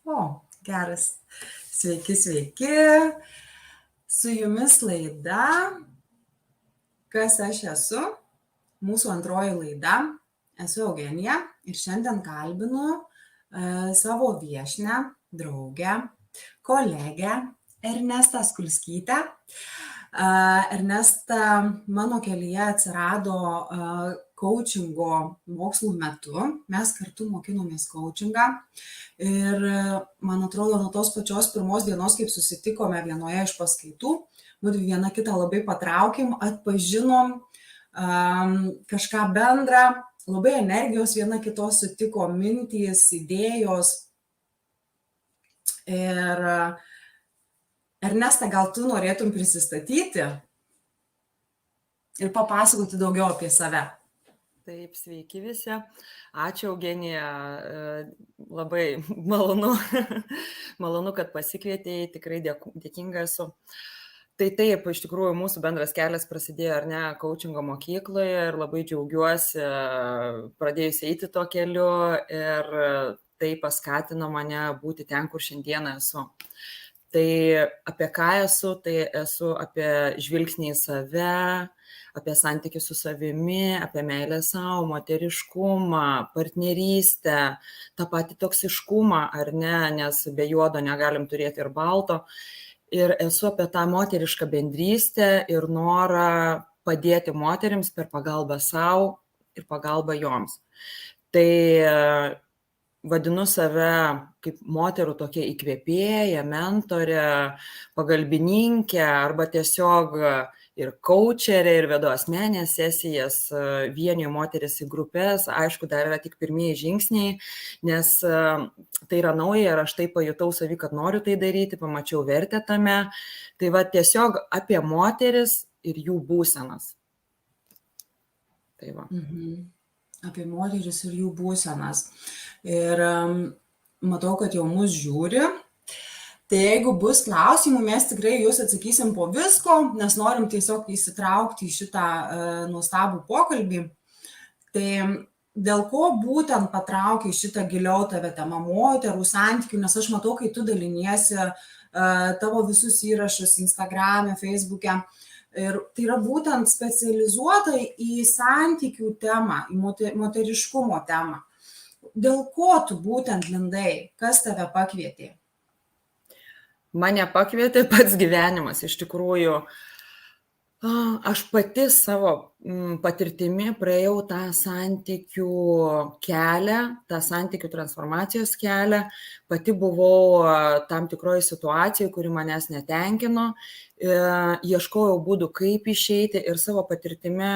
O, geras. Sveiki, sveiki. Su jumis laida Kas aš esu? Mūsų antroji laida. Esu Eugenija ir šiandien kalbinu savo viešnią, draugę, kolegę Ernestą Skulskytę. Ernesta mano kelyje atsirado coachingo mokslų metu. Mes kartu mokinomės coachingą ir man atrodo, nuo tos pačios pirmos dienos, kaip susitikome vienoje iš paskaitų, mūdvi viena kitą labai patraukėm, atpažinom kažką bendrą, labai energijos viena kitos sutiko, mintys, idėjos. Ir Ernesta, gal tu norėtum prisistatyti ir papasakoti daugiau apie save? Taip, sveiki visi. Ačiū, Eugenija. Labai malonu, malonu, kad pasikvietėjai, tikrai dėkinga esu. Tai taip, iš tikrųjų, mūsų bendras kelias prasidėjo, ar ne, coachingo mokykloje ir labai džiaugiuosi pradėjusi eiti tuo keliu ir tai paskatino mane būti ten, kur šiandieną esu. Tai apie ką esu, tai esu apie žvilgsnį į save, apie santykių su savimi, apie meilę savo, moteriškumą, partnerystę, tą patį toksiškumą, ar ne, nes be juodo negalim turėti ir balto. Ir esu apie tą moterišką bendrystę ir norą padėti moterims per pagalbą savo ir pagalbą joms. Tai vadinu save kaip moterų tokia įkvėpėja, mentorė, pagalbininkė arba tiesiog ir coacherė, ir vedu asmenines sesijas, vienijo moteris į grupės. Aišku, dar yra tik pirmieji žingsniai, nes tai yra nauja ir aš tai pajutau savį, kad noriu tai daryti, pamačiau vertę tame. Tai va tiesiog apie moteris ir jų būsenas. Tai va. Apie moteris ir jų būsenas. Ir matau, kad jau mus žiūri. Tai jeigu bus klausimų, mes tikrai jūs atsakysim po visko, nes norim tiesiog įsitraukti į šitą nuostabų pokalbį. Tai dėl ko būtent patraukia šitą giliau tave temą moterų santykių, nes aš matau, kai tu daliniesi tavo visus įrašus Instagram'e, Facebook'e. Ir tai yra būtent specializuota į santykių temą, į moteriškumo temą. Dėl ko tu būtent lindai? Kas tave pakvietė? Mane pakvietė pats gyvenimas, iš tikrųjų. Aš pati savo patirtimi praėjau tą santykių kelią, tą santykių transformacijos kelią. Pati buvau tam tikroje situacijoje, kuri manęs netenkino. Ieškojau būdų, kaip išeiti ir savo patirtimi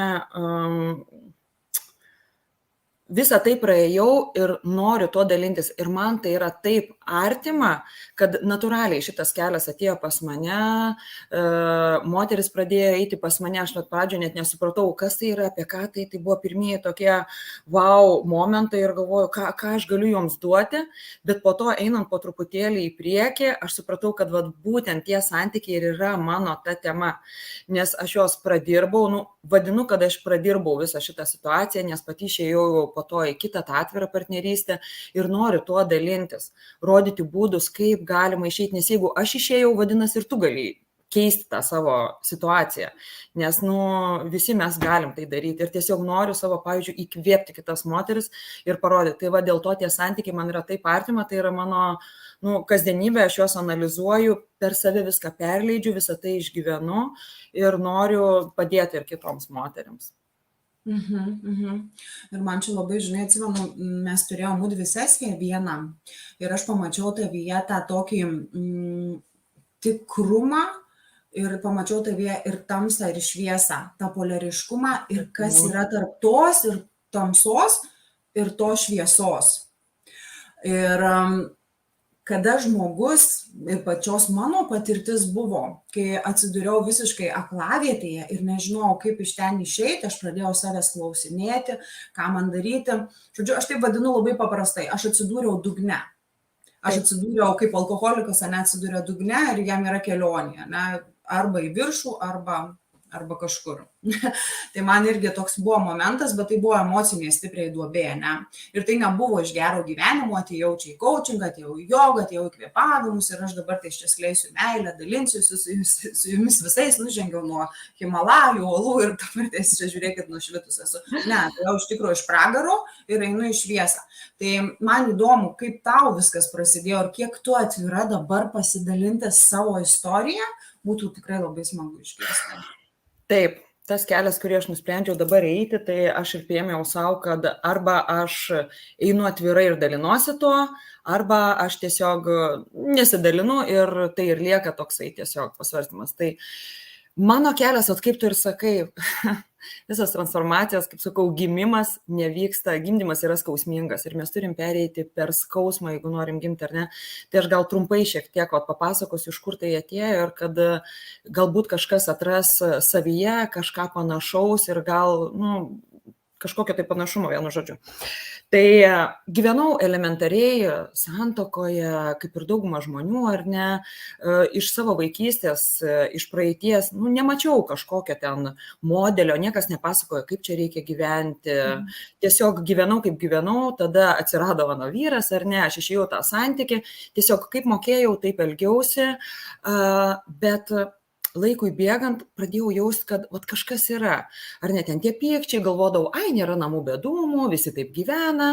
visą tai praėjau ir noriu to dalintis. Ir man tai yra taip artima, kad natūraliai šitas kelias atėjo pas mane, moteris pradėjo eiti pas mane, aš nuo pradžio net nesupratau, kas tai yra, apie ką tai buvo pirmieji tokie wow momentai ir galvoju, ką aš galiu joms duoti, bet po to einant po truputėlį į priekį, aš supratau, kad būtent tie santykiai ir yra mano ta tema, nes aš jos pradirbau, vadinu, kad aš pradirbau visą šitą situaciją, nes pati išėjau po to į kitą tą atvirą partnerystę ir noriu tuo dalintis, rodyti būdus, kaip galima išeiti, nes jeigu aš išėjau, vadinasi ir tu gali keisti tą savo situaciją, nes visi mes galim tai daryti ir tiesiog noriu savo, pavyzdžiui, įkvėpti kitas moteris ir parodyti. Tai va dėl to tie santykiai man yra taip artima, tai yra mano kasdienybė, aš juos analizuoju, per save viską perleidžiu, visą tai išgyvenu ir noriu padėti ir kitoms moterims. Ir man čia labai, žinai, atsimenu, mes turėjome mūdvi sesiją vieną ir aš pamačiau tavyje tą tokį tikrumą ir pamačiau tavyje ir tamsą, ir šviesą, tą polariškumą ir kas yra tarp tos ir tamsos ir tos šviesos. Ir kada žmogus, ir pačios mano patirtis buvo, kai atsidūriau visiškai aklavietėje ir nežinojau, kaip iš ten išeiti, aš pradėjau savęs klausinėti, ką man daryti. Žodžiu, aš taip vadinu labai paprastai, aš atsidūriau dugne. Aš atsidūriau kaip alkoholikas, atsidūrė dugne ir jam yra kelionė, arba į viršų, arba arba kažkur. Tai man irgi toks buvo momentas, bet tai buvo emocinė stipriai duobė, ne? Ir tai nebuvo iš gero gyvenimo, atėjau čia į coachingą, atėjau į jogą, atėjau į kvėpavimus ir aš dabar tai čia skleisiu meilę, dalinsiuosi su jumis visais, nužengiau nuo Himalajų, uolų ir dabar tai čia žiūrėkit, nušvitus esu. Ne, tai jau iš tikrųjų iš pragaro ir einu į šviesą. Tai man įdomu, kaip tau viskas prasidėjo ir kiek tu atvira dabar pasidalinti savo istoriją, būtų tikrai labai smagu išgirsti. Taip, tas kelias, kurį aš nusprendžiau dabar eiti, tai aš ir priėmiau savo, kad arba aš einu atvirai ir dalinuosi tuo, arba aš tiesiog nesidalinu ir tai ir lieka toksai tiesiog pasvarstymas. Tai mano kelias, kaip tu ir sakai, visas transformacijos, kaip sakau, gimimas nevyksta, gimdymas yra skausmingas ir mes turim pereiti per skausmą, jeigu norim gimti ar ne. Tai aš gal trumpai šiek tiek papasakosiu, iš kur tai atėjo ir kad galbūt kažkas atras savyje kažką panašaus ir gal, kažkokio tai panašumo, vienu žodžiu. Tai gyvenau elementariai santuokoje, kaip ir dauguma žmonių, ar ne, iš savo vaikystės, iš praeities, nemačiau kažkokio ten modelio, niekas nepasakojo, kaip čia reikia gyventi. Tiesiog gyvenau, kaip gyvenau, tada atsirado mano vyras, ar ne, aš išėjau tą santykį, tiesiog kaip mokėjau, taip elgiausi, bet laikui bėgant pradėjau jausti, kad kažkas yra. Ar ne ten tie pykčiai, galvodavau, nėra namų be dūmų, visi taip gyvena,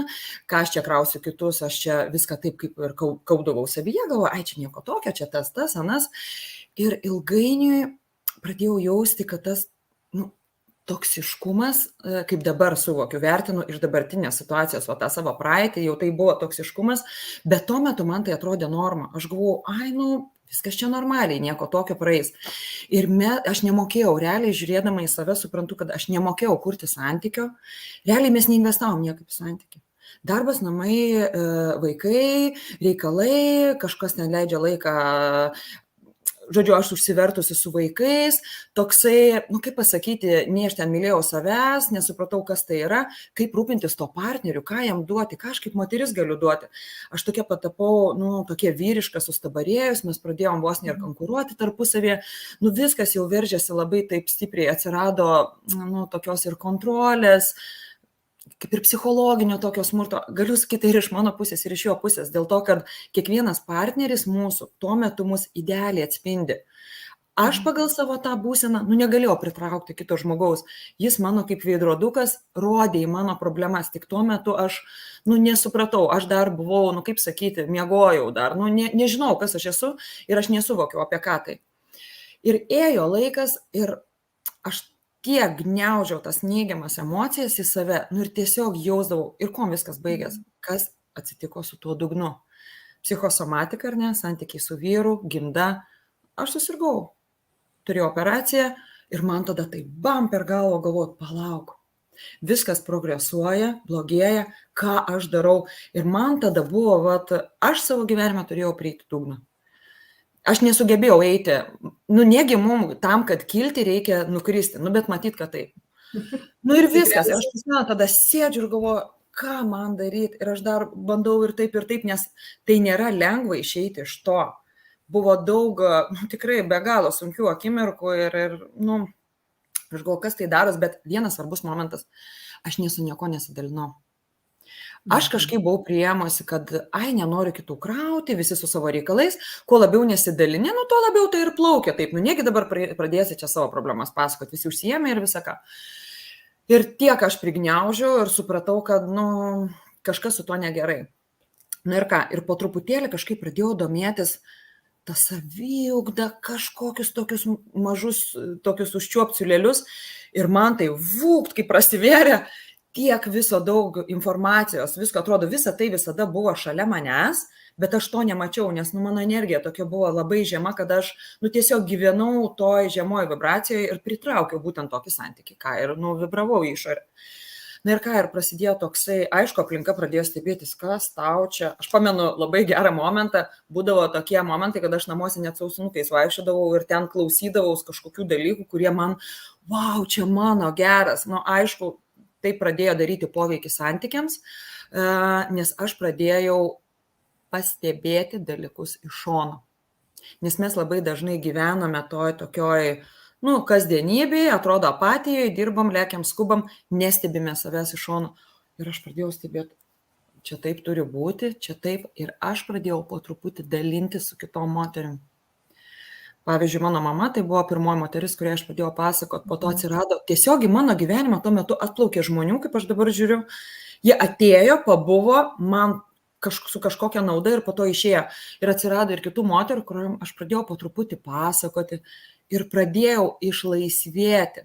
ką aš čia krausiu kitus, aš čia viską taip kaip ir kaupdavau savyje, galvoju, čia nieko tokio, čia tas, anas. Ir ilgainiui pradėjau jausti, kad tas toksiškumas, kaip dabar suvokiu, vertinu iš dabartinės situacijos, tą savo praeitį, jau tai buvo toksiškumas, bet tuo metu man tai atrodė norma. Aš galvojau, viskas čia normaliai, nieko tokio praeis. Ir aš nemokėjau, realiai žiūrėdama į save, suprantu, kad aš nemokėjau kurti santykio. Realiai mes neinvestavom niekaip į santykį. Darbas, namai, vaikai, reikalai, kažkas ten leidžia laiką, žodžiu, aš užsivertusi su vaikais, toksai, kaip pasakyti, nei aš ten mylėjau savęs, nesupratau, kas tai yra, kaip rūpintis to partneriu, ką jam duoti, ką aš kaip moteris galiu duoti. Aš tokia patapau, tokia vyriška, sustabarėjus, mes pradėjom vos ir konkuruoti tarpusavėje, viskas jau veržėsi labai taip stipriai, atsirado, tokios ir kontrolės, kaip ir psichologinio tokio smurto, galiu sakyti ir iš mano pusės, ir iš jo pusės, dėl to, kad kiekvienas partneris mūsų tuo metu mus idealiai atspindi. Aš pagal savo tą būseną, negalėjau pritraukti kito žmogaus, jis mano kaip veidrodukas rodė į mano problemas, tik tuo metu aš, nesupratau, aš dar buvau, kaip sakyti, miegojau dar, nežinau, kas aš esu ir aš nesuvokiau apie ką tai. Ir ėjo laikas ir aš tiek gniaužiau tas neigiamas emocijas į save, ir tiesiog jausdavau, ir kuo viskas baigės, kas atsitiko su tuo dugnu. Psichosomatika, ar ne, santykiai su vyru, gimda, aš susirgau, turėjau operaciją ir man tada tai bam per galvą galvojau, palauk, viskas progresuoja, blogėja, ką aš darau. Ir man tada buvo, aš savo gyvenime turėjau prieiti dugną. Aš nesugebėjau eiti, negi mum tam, kad kilti, reikia nukristi, bet matyt, kad taip. Ir viskas, ir aš tada sėdžiu ir galvoju, ką man daryti, ir aš dar bandau ir taip, nes tai nėra lengva išeiti iš to. Buvo daug, tikrai be galo sunkių akimirkų ir aš galvoju, kas tai daros, bet vienas svarbus momentas, aš su nieko nesidalinau. Aš kažkaip buvau priėmusi, kad nenoriu kitų krauti, visi su savo reikalais, kuo labiau nesidalinė, tuo labiau tai ir plaukia. Taip, negi dabar pradėsi čia savo problemas pasakoti, visi užsiėmė ir visą ką. Ir tiek aš prigniaužiau ir supratau, kad, kažkas su tuo negerai. Ir ką, ir po truputėlį kažkaip pradėjau domėtis tą saviugdą, kažkokius tokius mažus, tokius užčiuopciulėlius ir man tai kaip prasivėrė, tiek viso daug informacijos, visko atrodo, visa tai visada buvo šalia manęs, bet aš to nemačiau, nes mano energija tokia buvo labai žema, kad aš tiesiog gyvenau toj žemoj vibracijoje ir pritraukiau būtent tokį santykį, ką ir vibravau į išorę. Ir ką, ir prasidėjo toksai, aišku, aplinka pradėjo stebėtis, kas tau čia. Aš pamenu labai gerą momentą, būdavo tokie momentai, kad aš namuose net sausinukais vaikščiodavau ir ten klausydavau kažkokių dalykų, kurie man, čia mano geras, aišku, tai pradėjo daryti poveikį santykiams, nes aš pradėjau pastebėti dalykus iš šono. Nes mes labai dažnai gyvename tokioj kasdienybėje, atrodo apatijoje, dirbam, lėkiam, skubam, nestebime savęs iš šono. Ir aš pradėjau stebėti, čia taip turi būti, čia taip. Ir aš pradėjau po truputį dalinti su kitom moterim. Pavyzdžiui, mano mama tai buvo pirmoji moteris, kuriai aš pradėjau pasakot, po to atsirado, tiesiog į mano gyvenimą tuo metu atplaukė žmonių, kaip aš dabar žiūriu, jie atėjo, pabuvo, man su kažkokia nauda ir po to išėjo. Ir atsirado ir kitų moterų, kuriuom aš pradėjau po truputį pasakoti ir pradėjau išlaisvėti.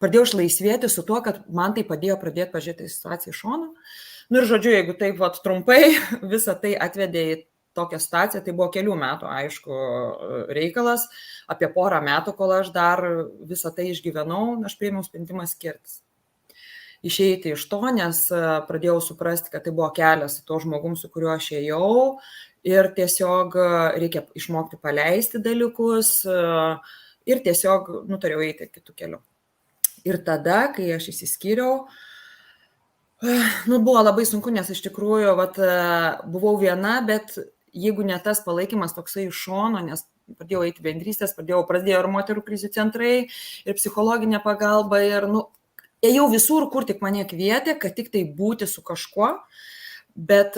Pradėjau išlaisvėti su tuo, kad man tai padėjo pradėti pažiūrėti į situaciją iš šono. Ir žodžiu, jeigu taip trumpai, visą tai atvedė į tokią situaciją, tai buvo kelių metų, aišku, reikalas, apie porą metų, kol aš dar visą tai išgyvenau, aš priėmiau sprendimą skirtis. Išeiti iš to, nes pradėjau suprasti, kad tai buvo kelias su tuo žmogum, su kuriuo aš ėjau ir tiesiog reikia išmokti paleisti dalykus ir tiesiog nutariau eiti kitų kelių. Ir tada, kai aš išsiskyriau, buvo labai sunku, nes iš tikrųjų buvau viena, bet jeigu ne tas palaikymas toksai iš šono, nes pradėjau eiti bendrystės, prasidėjo ir moterų krizių centrai, ir psichologinė pagalba, ir ėjau visur, kur tik mane kvietė, kad tik tai būti su kažkuo, bet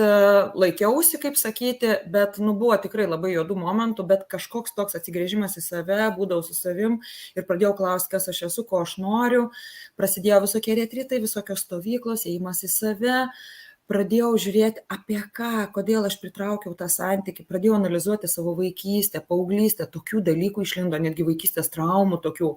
laikiausi, kaip sakyti, bet buvo tikrai labai juodų momentų, bet kažkoks toks atsigrėžimas į save, būdavau su savim ir pradėjau klausti, kas aš esu, ko aš noriu, prasidėjo visokie retritai, visokios stovyklos, ėjimas į save, pradėjau žiūrėti apie ką, kodėl aš pritraukiau tą santykį, pradėjau analizuoti savo vaikystę, paauglystę, tokių dalykų išlindo, netgi vaikystės traumų tokių.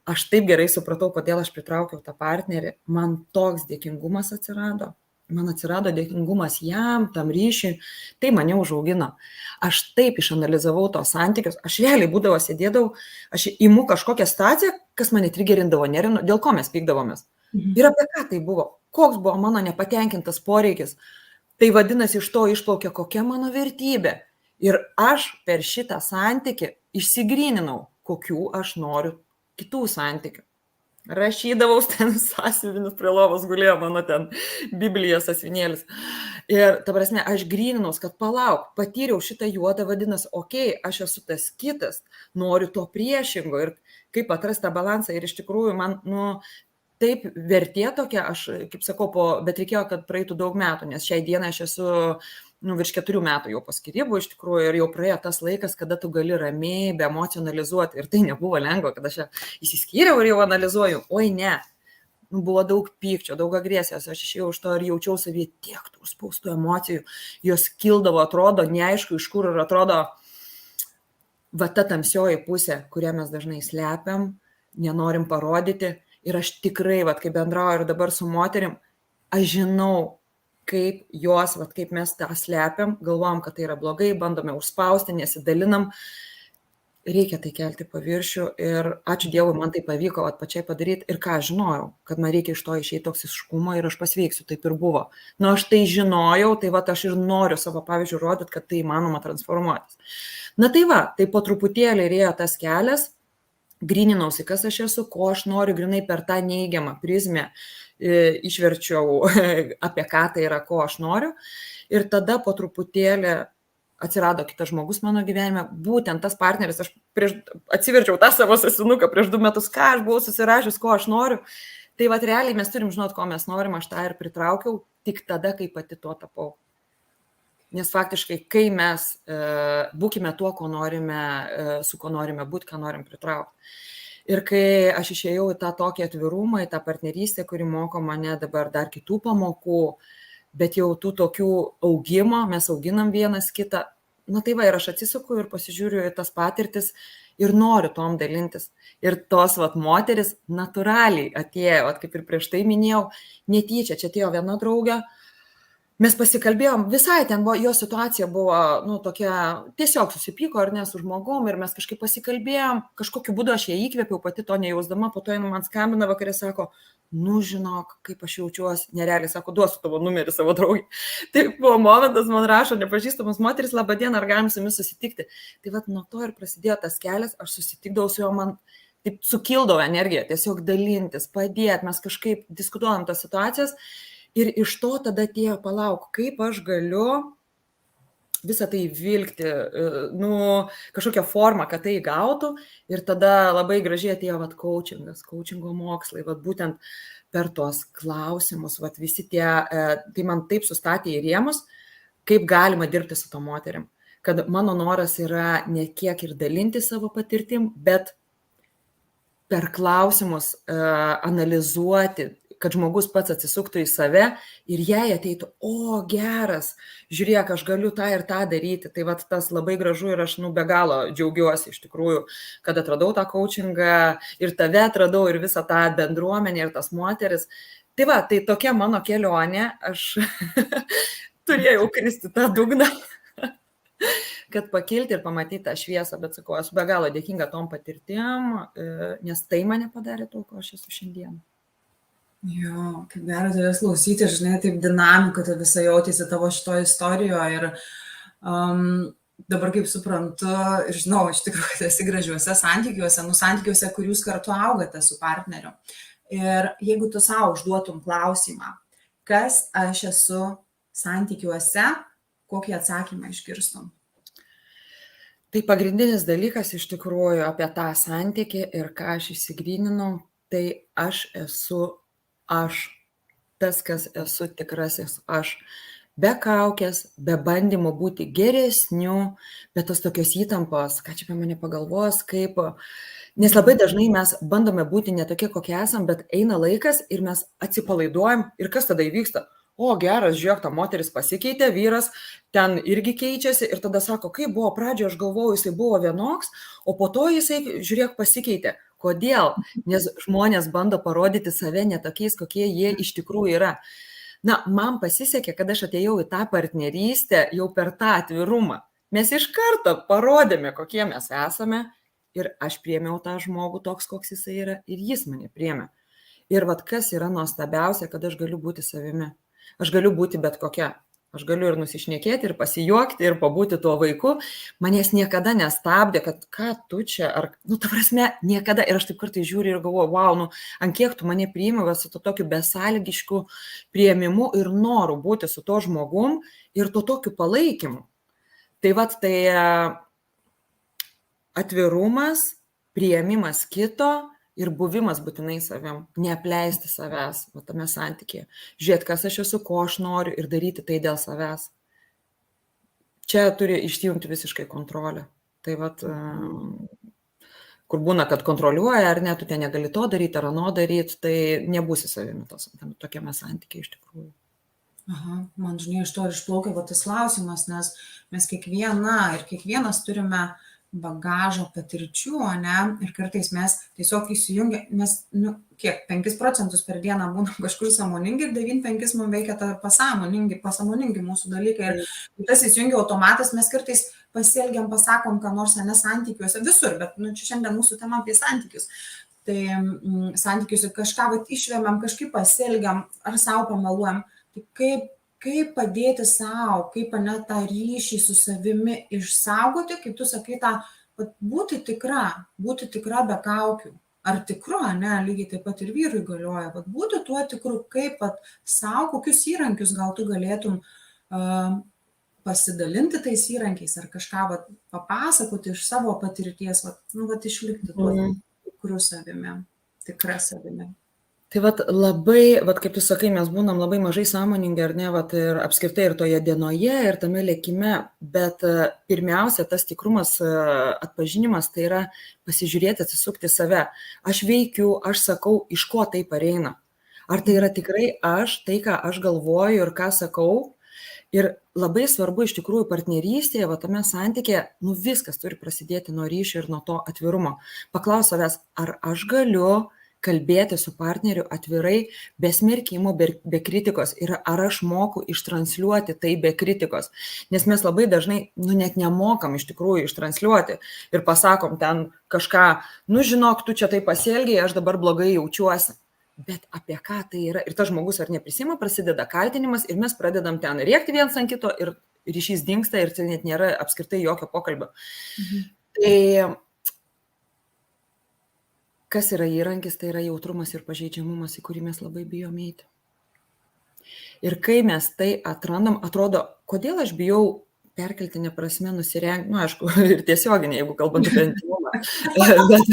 Aš taip gerai supratau, kodėl aš pritraukiau tą partnerį, man toks dėkingumas atsirado. Man atsirado dėkingumas jam, tam ryšiui, tai mane užaugino. Aš taip išanalizavau tos santykius, aš realiai būdavo sėdėdavau, aš imu kažkokią situaciją, kas mane trigerindavo, nerino, dėl ko mes pykdavomės. Ir apie ką tai buvo, koks buvo mano nepatenkintas poreikis. Tai vadinasi, iš to išplaukė kokia mano vertybė. Ir aš per šitą santykį išsigryninau, kokių aš noriu kitų santykių. Rašydavau ten sąsiuvinius prie lovos gulėjo mano ten Biblija sąsiuvinėlis. Ir ta prasme, aš gryninaus, kad palauk, patyriau šitą juodą, vadinasi, okei, aš esu tas kitas, noriu to priešingo ir kaip atrasti tą balansą. Ir iš tikrųjų man, taip vertė tokia, aš, kaip sakau, bet reikėjo, kad praeitų daug metų, nes šiai dienai aš esu virš 4 metų jau po skyrybų iš tikrųjų ir jau praėjo tas laikas, kada tu gali ramiai, be emocijų analizuoti. Ir tai nebuvo lengva, kad aš įsiskyriau ir jau analizuoju. Oi ne, buvo daug pykčio, daug agresijos. Aš išėjau iš to ir jaučiau savyje tiek tų spaustų emocijų. Jos kildavo, atrodo, neaišku iš kur ir atrodo ta tamsioji pusė, kurią mes dažnai slepiam, nenorim parodyti. Ir aš tikrai, kai bendrauju ir dabar su moterim, aš žinau, kaip jos, kaip mes tą slepiam, galvojam, kad tai yra blogai, bandome užspausti, nesidalinam, reikia tai kelti paviršių ir ačiū Dievui, man tai pavyko pačiai padaryti ir ką aš žinojau, kad man reikia iš to išeiti toksiškumo ir aš pasveiksiu, taip ir buvo. Aš tai žinojau, tai aš ir noriu savo pavyzdžių rodyti, kad tai įmanoma transformuotis. Tai po truputėlį ėjo tas kelias, gryninausi, kas aš esu, ko aš noriu, grinai per tą neigiamą prizmę išverčiau, apie ką tai yra, ko aš noriu. Ir tada po truputėlį atsirado kitas žmogus mano gyvenime, būtent tas partneris, aš atsiverčiau tą savo sąsiuvinuką prieš 2 metus, ką aš buvau susirašius, ko aš noriu. Tai realiai mes turim žinot, ko mes norim, aš tą ir pritraukiau tik tada, kai pati tuo tapau. Nes faktiškai, kai mes būkime tuo, ko norime, su ko norime būti, ką norim pritraukti. Ir kai aš išėjau į tą tokį atvirumą, į tą partnerystę, kuri moko mane dabar dar kitų pamokų, bet jau tų tokių augimo, mes auginam vienas kitą, ir aš atsisuku ir pasižiūriu į tas patirtis ir noriu tom dalintis. Ir tos moteris natūraliai atėjo, kaip ir prieš tai minėjau, netyčia, čia atėjo viena draugė, mes pasikalbėjom, visai ten buvo, jo situacija buvo, tokia, tiesiog susipyko ar ne su žmogum ir mes kažkaip pasikalbėjom, kažkokiu būdu aš ją įkvėpiau, pati to nejausdama, po to jin man skambina vakarė, sako, žinok, kaip aš jaučiuosi, nerealiai, sako, duosiu tavo numerį savo draugį. Tai buvo momentas, man rašo, nepažįstamas moteris, laba diena, ar galim su jumis susitikti. Tai nuo to ir prasidėjo tas kelias, aš susitikdavau su juo, man taip sukildavo energija, tiesiog dalintis, padėti, mes kažkaip diskutuojam tas situacijas. Ir iš to tada atėjo, palauk, kaip aš galiu visą tai vilkti, kažkokią formą, kad tai gautų ir tada labai gražiai atėjo coachingo mokslai, būtent per tuos klausimus, visi tie, tai man taip sustatė į rėmus, kaip galima dirbti su to moterim. Kad mano noras yra ne kiek ir dalinti savo patirtim, bet per klausimus analizuoti, kad žmogus pats atsisuktų į save ir jai ateitų, o geras, žiūrėk, aš galiu tą ir tą daryti. Tai tas labai gražu ir aš be galo džiaugiuosi iš tikrųjų, kad atradau tą coachingą ir tave atradau ir visą tą bendruomenę ir tas moteris. Tai tokia mano kelionė, aš turėjau kristi tą dugną, kad pakilti ir pamatyti tą šviesą, bet sakau, esu be galo dėkinga tom patirtim, nes tai mane padarė to, ko aš esu šiandien. Jo, kaip gera tavęs klausyti, žinai, taip dinamika, tai visą jautėsi tavo šitoje istorijoje ir dabar kaip suprantu ir žinau, iš tikrųjų, kad esi gražiuose santykiuose, kur jūs kartu augate su partneriu. Ir jeigu tu savo užduotum klausimą, kas aš esu santykiuose, kokį atsakymą išgirstum? Tai pagrindinis dalykas iš tikrųjų apie tą santykį ir ką aš įsigryninau, tai aš esu aš, tas, kas esu tikrasis aš, be kaukės, be bandymų būti geresniu, be tos tokios įtampos, ką čia apie mane pagalvos, kaip, nes labai dažnai mes bandome būti ne tokie, kokie esam, bet eina laikas ir mes atsipalaiduojam ir kas tada įvyksta? O geras, žiūrėk, ta moteris pasikeitė, vyras ten irgi keičiasi ir tada sako, kaip buvo pradžioje, aš galvojau, jisai buvo vienoks, o po to jisai, žiūrėk, pasikeitė. Kodėl? Nes žmonės bando parodyti save ne tokiais, kokie jie iš tikrųjų yra. Man pasisekė, kad aš atėjau į tą partnerystę jau per tą atvirumą. Mes iš karto parodėme, kokie mes esame ir aš priėmiau tą žmogų toks, koks jisai yra ir jis mane priėmė. Ir kas yra nuostabiausia, kad aš galiu būti savimi. Aš galiu būti bet kokia. Aš galiu ir nusišnekėti, ir pasijuokti, ir pabūti tuo vaiku. Manęs niekada nestabdė, kad ką tu čia, ta prasme, niekada. Ir aš taip kartais žiūriu ir galvoju, wow, ant kiek tu mane priimi su to tokiu besąlygišku priėmimu ir noru būti su to žmogum ir to tokiu palaikymu. Tai atvirumas, priėmimas kito ir buvimas būtinai savim, neapleisti savęs tame santykėje. Žiūrėti, kas aš esu, ko aš noriu ir daryti tai dėl savęs. Čia turi išjungti visiškai kontrolę. Tai kur būna, kad kontroliuoja, ar ne, tu ten negali to daryti, ar ano daryti, tai nebūsi savimi tokiame santykiai iš tikrųjų. Aha, man žinai, iš to ir išplaukia tas klausimas, nes mes kiekvienas turime bagažo patirčių, ne? Ir kartais mes tiesiog įsijungia, mes, 5% per dieną būnam kažkur sąmoningi ir 95 mums veikia pasąmoningi mūsų dalykai. Ir tas įsijungia automatas, mes kartais pasielgiam, pasakom, ką nors santykiuose, visur, bet čia šiandien mūsų tema apie santykius. Tai santykius ir kažką išvėmiam, kažkaip pasielgiam ar savo pameluojam. Tai kaip padėti savo, kaip tą ryšį su savimi išsaugoti, kaip tu sakai, būti tikra be kaukių. Ar tikru, ne, lygiai taip pat ir vyrui galioja, būti tuo tikru, kaip savo, kokius įrankius gal tu galėtum pasidalinti tais įrankiais, ar kažką papasakoti iš savo patirties, išlikti tuo tikru savimi, tikra savimi. Tai labai, kaip tu sakai, mes būnam labai mažai sąmoningi, ar ne, ir apskritai ir toje dienoje, ir tame lėkime, bet pirmiausia, tas tikrumas, atpažinimas, tai yra pasižiūrėti, atsisukti save. Aš veikiu, aš sakau, iš ko tai pareina. Ar tai yra tikrai aš, tai, ką aš galvoju ir ką sakau. Ir labai svarbu iš tikrųjų partnerystėje, tame santykėje, viskas turi prasidėti nuo ryšio ir nuo to atvirumo. Paklaus savęs, ar aš galiu kalbėti su partneriu atvirai, be smerkimo, be kritikos ir ar aš moku ištransliuoti tai be kritikos. Nes mes labai dažnai, net nemokam iš tikrųjų ištransliuoti ir pasakom ten kažką, žinok, tu čia tai pasielgiai, aš dabar blogai jaučiuosi. Bet apie ką tai yra? Ir tas žmogus ar neprisima, prasideda kaltinimas ir mes pradedam ten rėkti viens ant kito ir ryšys dingsta ir tai net nėra apskritai jokio pokalbio. Tai kas yra įrankis, tai yra jautrumas ir pažeidžiamumas, į kurį mes labai bijom eiti. Ir kai mes tai atrandam, atrodo, kodėl aš bijau perkeltinė prasme nusirengti, aišku, ir tiesioginė, jeigu kalbant apie intymumą, bet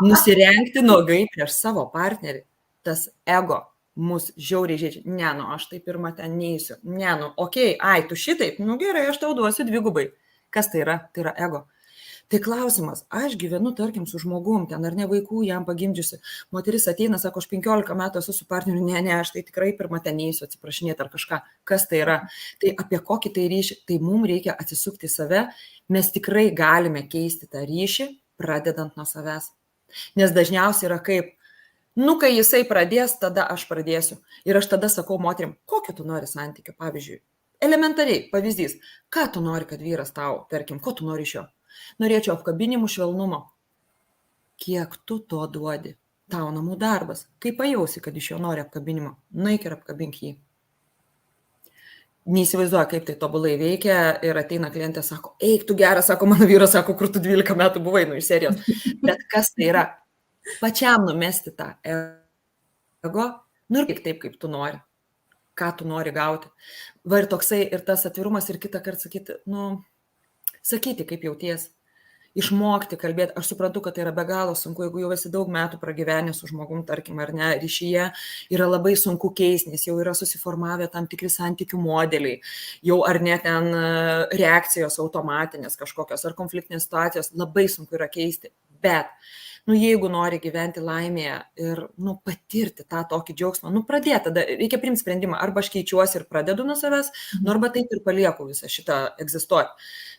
nusirengti nuogai prieš savo partnerį, tas ego mus žiauriai žaidžia. Ne, aš tai pirmą ten neįsiu. Ne, okei, tu šitaip, gerai, aš tau duosiu dvigubai. Kas tai yra? Tai yra ego. Tai klausimas, aš gyvenu, tarkim, su žmogum, ten ar ne vaikų jam pagimdžiusi, moteris ateina, sako, aš 15 metų esu su partneriu, ne, aš tai tikrai pirmą ten neįsiu atsiprašinėti ar kažką, kas tai yra. Tai apie kokį tai ryšį, tai mums reikia atsisukti save, mes tikrai galime keisti tą ryšį, pradedant nuo savęs. Nes dažniausiai yra kaip, kai jisai pradės, tada aš pradėsiu. Ir aš tada sakau moterim, kokio tu nori santykio, pavyzdžiui. Elementariai, pavyzdys, ką tu nori, kad vyras tau, tarkim, ko tu nori iš jo? Norėčiau apkabinimų švelnumo. Kiek tu to duodi? Tau namų darbas. Kaip pajausi, kad iš jo nori apkabinimo? Nueik ir apkabink jį. Neįsivaizduoja, kaip tai tobulai veikia ir ateina klientė, sako, eik tu geras, sako, mano vyras, sako, kur tu 12 metų buvai, iš serijos. Bet kas tai yra? Pačiam numesti tą ego, ir taip, kaip tu nori. Ką tu nori gauti. Va ir toksai, ir tas atvirumas, ir kitą kartą sakyti, sakyti, kaip jauties, išmokti kalbėti. Aš suprantu, kad tai yra be galo sunku, jeigu jau esi daug metų pragyvenę su žmogum, tarkim, ar ne, ryšyje, yra labai sunku keisti, nes jau yra susiformavę tam tikri santykių modeliai, jau ar ne ten reakcijos automatinės kažkokios, ar konfliktinės situacijos, labai sunku yra keisti. Bet, jeigu nori gyventi laimėje ir, patirti tą tokį džiaugsmą, pradėti, tada reikia priimti sprendimą, arba aš keičiuosi ir pradedu nuo savęs, arba taip ir palieku visą šitą egzistuoti.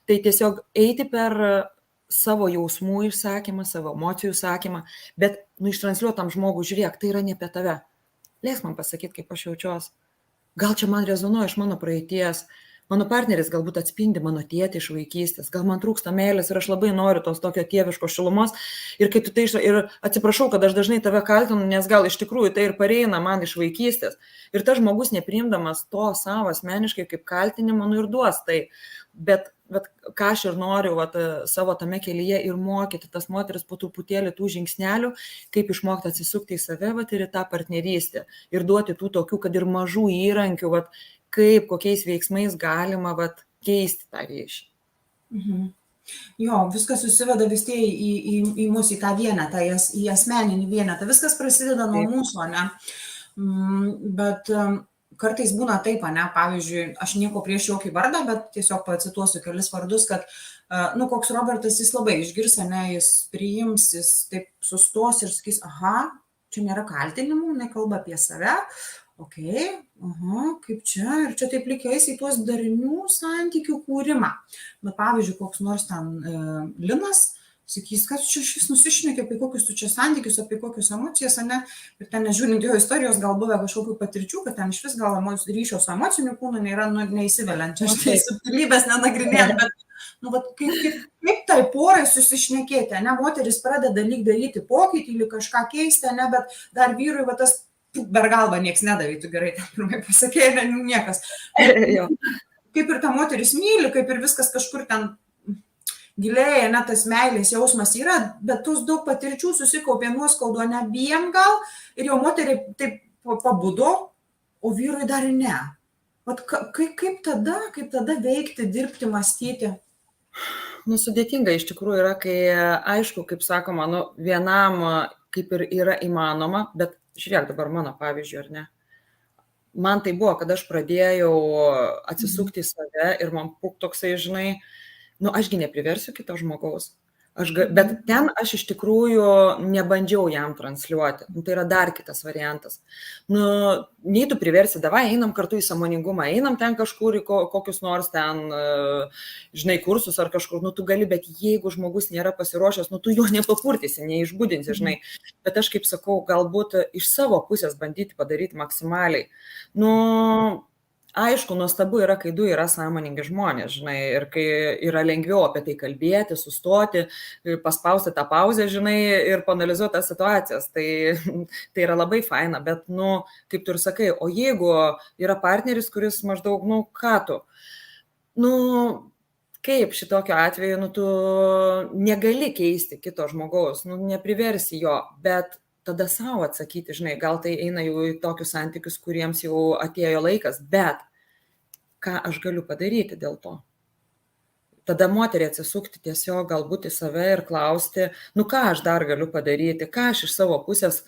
Tai tiesiog eiti per savo jausmų išsakymą, savo emocijų išsakymą, bet, ištransliuotam žmogui, žiūrėk, tai yra ne apie tave. Leisk man pasakyti, kaip aš jaučiuosi. Gal čia man rezonuoja iš mano praeities. Mano partneris galbūt atspindi mano tėtį iš vaikystės, gal man trūksta meilės ir aš labai noriu tos tokio tėviško šilumos ir kaip tu tai ir atsiprašau, kad aš dažnai tave kaltinu, nes gal iš tikrųjų tai ir pareina man iš vaikystės. Ir tas žmogus nepriimdamas to savo asmeniškai kaip kaltinimo, ir duos tai. Bet ką aš ir noriu savo tame kelyje ir mokyti tas moteris po truputėlį tų žingsnelių, kaip išmokti atsisukti į save ir į tą partnerystę ir duoti tų tokių, kad ir mažų įrankių, kaip, kokiais veiksmais galima keisti tą ryšį. Jo, viskas susiveda vis tiek į mūsų, į tą vienetą, į asmeninį vienetą. Viskas prasideda nuo mūsų, ne? Bet kartais būna taip, ne? Pavyzdžiui, aš nieko prieš jokį vardą, bet tiesiog pacituosiu kelis vardus, kad, koks Robertas, jis labai išgirs, ne? Jis priims, jis taip sustos ir sakys, aha, čia nėra kaltinimų, nekalba apie save. Kaip čia, ir čia taip lygiais į tuos darnių santykių kūrimą. Bet pavyzdžiui, koks nors ten Linas sakys, kad čia šis nusišnekė apie kokius tu čia santykius, apie kokius emocijas, ne? Ir ten nežiūrint jo istorijos, gal buvę kažkokių patirčių, kad ten iš vis gal ryšio su emociniu kūnu nėra neįsiveliant. Čia štai subtilybės nenagrinėjant, bet kaip tai porai susišnekėti, ne? Moteris pradeda lyg daryti pokytį, lyg kažką keisti, ne? Bet dar vyrui tas per galvą nieks nedavė, tu gerai ten pirmai pasakėjai, niekas. Kaip ir ta moteris myli, kaip ir viskas kažkur ten giliai, ne, tas meilės jausmas yra, bet tos daug patirčių susikaupė nuoskaudo nebiem gal, ir jau moteriai taip pabudo, o vyrui dar ne. Kaip tada veikti, dirbti, mąstyti? Sudėtinga iš tikrųjų yra, kai aišku, kaip sakoma, vienam kaip ir yra įmanoma, bet žiūrėk dabar mano pavyzdžiui, ar ne? Man tai buvo, kad aš pradėjau atsisukti į save ir man toksai, žinai, ašgi nepriversiu kito žmogaus. Bet ten aš iš tikrųjų nebandžiau jam transliuoti. Tai yra dar kitas variantas. Nei tu priversi, davai, einam kartu į sąmoningumą, einam ten kažkur į kokius nors ten, žinai, kursus ar kažkur, tu gali, bet jeigu žmogus nėra pasiruošęs, tu jo nepapurtysi, neišbudinsi, žinai. Bet aš kaip sakau, galbūt iš savo pusės bandyti padaryti maksimaliai. Aišku, nuostabu yra, kai du yra sąmoningi žmonės, žinai, ir kai yra lengviau apie tai kalbėti, sustoti, paspausti tą pauzę, žinai, ir paanalizuoti tas situacijas. Tai yra labai faina, bet, kaip tu ir sakai, o jeigu yra partneris, kuris maždaug, ką tu? Kaip šitokio atveju, tu negali keisti kito žmogaus, nepriversi jo, bet tada savo atsakyti, žinai, gal tai eina jau į tokius santykius, kuriems jau atėjo laikas, bet ką aš galiu padaryti dėl to? tada moteriai atsisukti tiesiog galbūt į save ir klausti, nu ką aš dar galiu padaryti, ką aš iš savo pusės,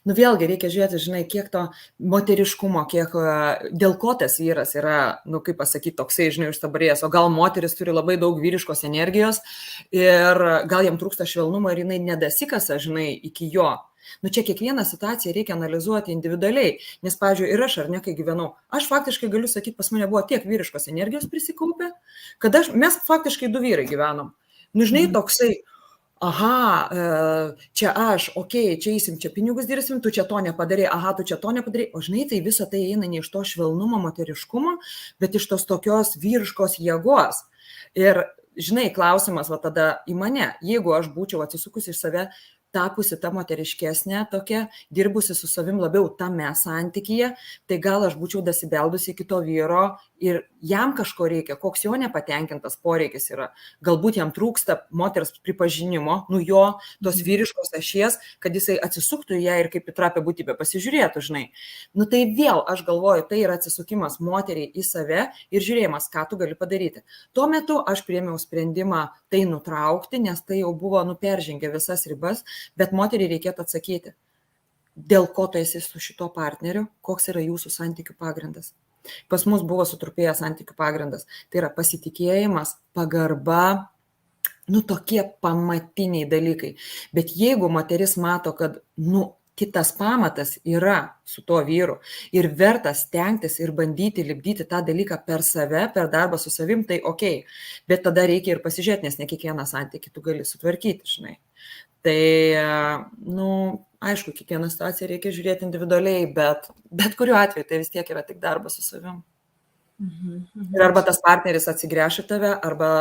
nu vėlgi reikia žiūrėti, žinai, kiek to moteriškumo, kiek dėl ko tas vyras yra, nu kaip pasakyti, toksai, žinai, užstabarėjęs, o gal moteris turi labai daug vyriškos energijos ir gal jam trūksta švelnumo ir jinai nedasikasa, žinai, iki jo. Nu čia kiekvieną situaciją reikia analizuoti individualiai, nes, pavyzdžiui, ir aš ar ne, kai gyvenau, aš faktiškai galiu sakyti, pas mane buvo tiek vyriškos energijos prisikaupę, kad mes faktiškai 2 vyrai gyvenom. Nu, žinai, toksai, aha, čia aš, okei, čia eisim, čia pinigus dirbsim, tu čia to nepadarei, aha, tu čia to nepadarei, o žinai, tai visa tai eina ne iš to švelnumo, moteriškumo, bet iš tos tokios vyriškos jėgos. Ir, žinai, klausimas va tada į mane, jeigu aš būčiau atsisukusi iš save, tapusi ta moteriškesnė tokia, dirbusi su savim labiau tame santykyje, tai gal aš būčiau dasibeldusi iki to vyro ir jam kažko reikia, koks jo nepatenkintas poreikis yra. Galbūt jam trūksta moters pripažinimo, nu jo, tos vyriškos ašies, kad jisai atsisuktų į ją ir kaip į trapę būtybę pasižiūrėtų, žinai. Nu tai vėl, aš galvoju, tai yra atsisukimas moteriai į save ir žiūrėjimas, ką tu gali padaryti. Tuo metu aš priėmiau sprendimą tai nutraukti, nes tai jau buvo peržengę visas ribas, bet moteriai reikėtų atsakyti, dėl ko tu esi su šito partneriu, koks yra jūsų santykių pagrindas. Pas mus buvo sutrupėjęs santykių pagrindas. Tai yra pasitikėjimas, pagarba, nu tokie pamatiniai dalykai. Bet jeigu moteris mato, kad, kitas pamatas yra su tuo vyru ir verta stengtis ir bandyti lipdyti tą dalyką per save, per darbą su savim, tai okei. Bet tada reikia ir pasižiūrėti, nes ne kiekvieną santykį tu gali sutvarkyti, žinai. Tai, aišku, kiekvieną situaciją reikia žiūrėti individualiai, bet kuriuo atveju tai vis tiek yra tik darbas su savim. Ir arba tas partneris atsigręš į tave, arba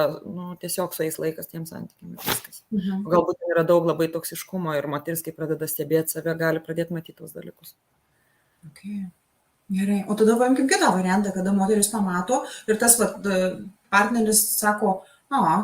tiesiog su jais laikas tiems santykiams ir viskas. Galbūt yra daug labai toksiškumo ir moteris, kai pradeda stebėti save, gali pradėti matyti tos dalykus. Okay. Gerai, o tada paimkim kitą variantą, kada moteris pamato ir tas partneris sako,